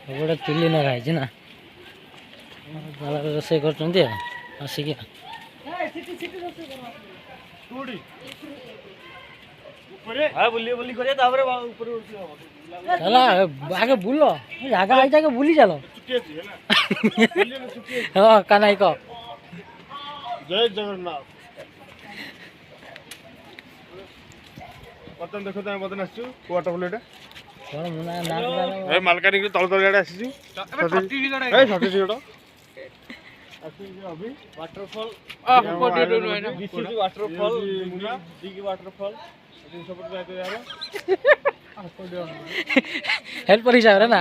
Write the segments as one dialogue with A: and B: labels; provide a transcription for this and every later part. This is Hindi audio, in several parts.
A: गोटे चुली नगाई ना रोषे कर आसिक चला आगे बुल जगह आई जाके बुली चलो हाँ कानाई कह
B: जय जगन्नाथ बर्तन देखो तुम बर्तन आसु वाटरफल एटा
A: कौन मुना ना
B: मालकानी तल तल आड़े आसी छत्तीसगढ़ अभी वाटरफॉल वाटरफॉल वाटरफॉल
A: हेल्प पर हिसाब रे ना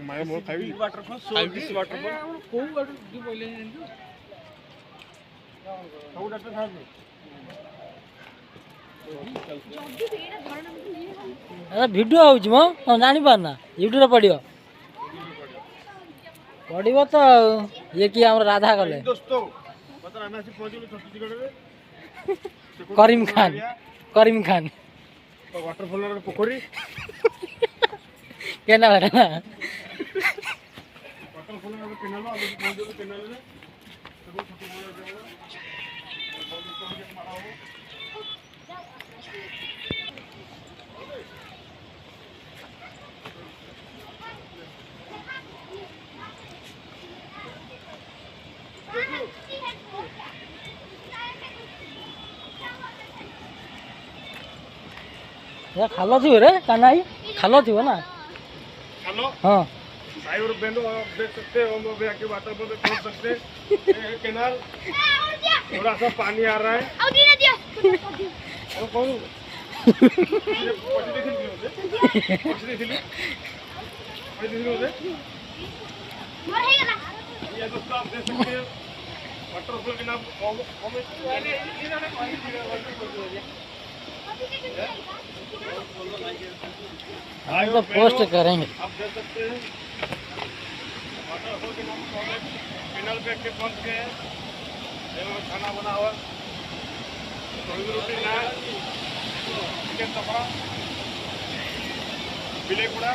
B: मैं मोर खाइबी वाटरफॉल वाटरफॉल को वाटर जो बोले सब डॉक्टर साहब
A: अरे वीडियो आउच मो जानी पारना यूट्यूब रे पड़ियो पड़िबो तो ये कि हमर राधा गले
B: दोस्तों पता हमें ऐसे पहुंचलो छत्तीसगढ़ में
A: करीम खान
B: वाटरफॉल रे पोखरी
A: केना बड़ा ना
B: वाटरफॉल रे केनाल आगे पहुंचलो केनाल रे सब छत्तीसगढ़
A: ये खालो थी रे कानाई खालो थी ना
B: हेलो
A: हाँ
B: भाई और बहनों आप देख सकते हैं हम अभी आके वाटरफॉल पे पहुंच सकते हैं ये केनाल थोड़ा सा पानी आ रहा है और कौन ये पछली थी ये दोस्तों आप देख सकते हैं वाटरफॉल के नाम
A: हम तो पोस्ट करेंगे
B: आप देख सकते हैं वाटरफॉल के नाम केनाल पे के पहुंच गए हैं खाना बना हुआ रोटी नान चिकन तपड़ा बिलेकुड़ा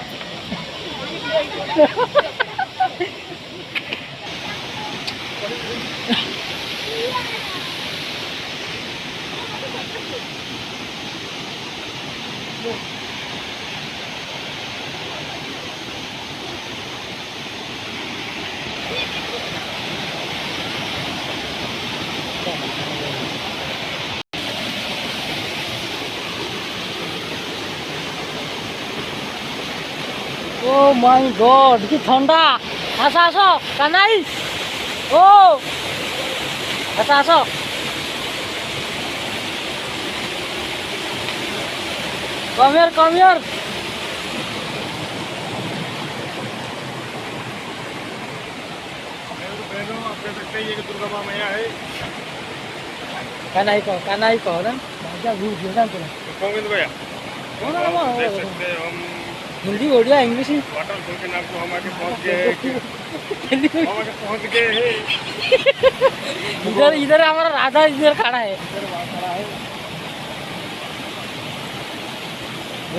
A: ओ माय गॉड कि ठंडा आस आस कानाई ओ आस आस कम हियर
B: बहनों आप देख सकते हैं ये दुर्गा माँ मैया है
A: कानाई कह ना राजा व्यू दिया ना
B: गोविंद भैया
A: कौन
B: देख सकते हैं हम
A: हिंदी ओडिया इंग्लिश
B: वाटरफॉल के नाम को हम आके पहुंच गए हम आके पहुंच गए हैं
A: इधर हमारा राधा इधर खड़ा है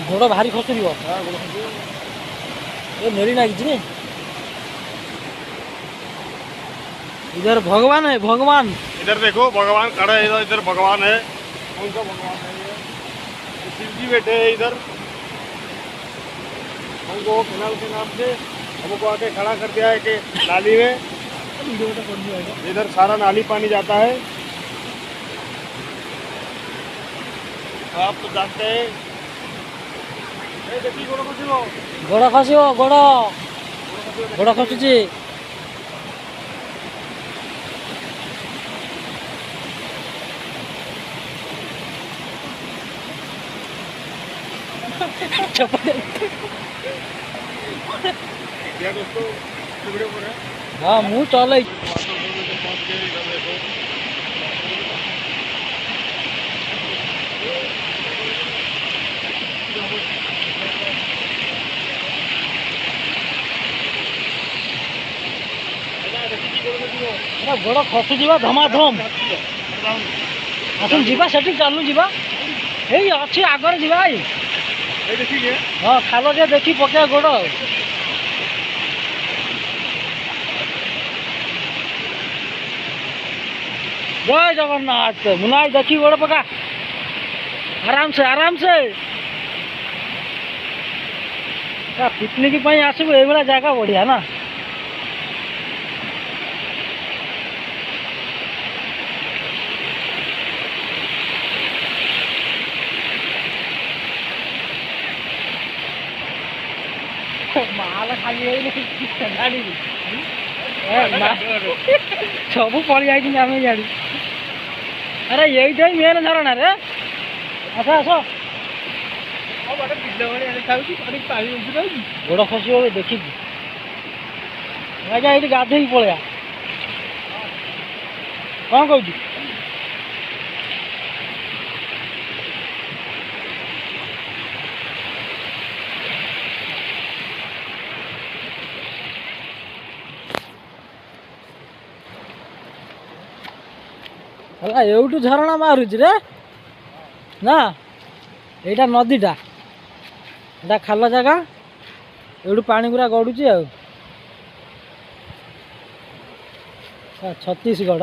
A: घोड़ा भारी खसुरी ये मेरी ना किसी इधर भगवान है भगवान
B: इधर देखो भगवान खड़ा है इधर भगवान है कौन सा भगवान है ये शिव जी बैठे हैं इधर हमको केनाल के नाम से हमको आके खड़ा कर दिया है कि नाली में इधर सारा नाली पानी जाता है आप तो जानते हैं देखिए
A: गोड़ खसो गोड़ खसुची
B: दोस्तों वीडियो पर है
A: हाँ मुँह चल
B: पहुंच गए इधर देखो
A: गोड़ खसुचा धमाधम आसन जा से चलू जा अच्छी आगे जा हाँ खाल जे देखी पक गोड़ जय जगन्नाथ मुनाई देखी गोड़ पका आराम से पिकनिक आसबू ये जगह बढ़िया ना माला खाली सब पड़ जाए आम जाड़ी अरे यही मेन झरणा रे आस आस गोड़ खस देखी आज्ञा ये गाधे पलैया कौन कह एवटू झरणा मारुच रे ना यहाँ नदीटा यहाँ खाल जगह एवटू पानी पूरा गड़ुची छत्तीसगढ़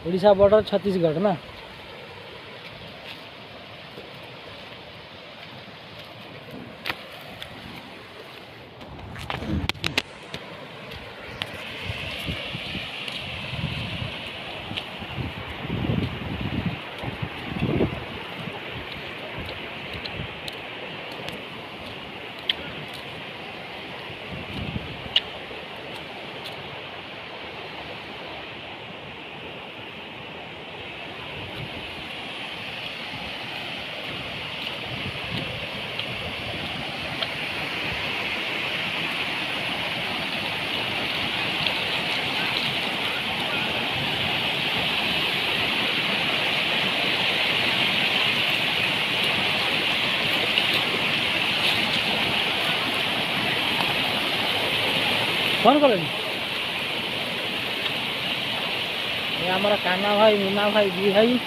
A: ओडिशा बॉर्डर छत्तीसगढ़ ना कौन कल आमर काना भाई मुना भाई दी भाई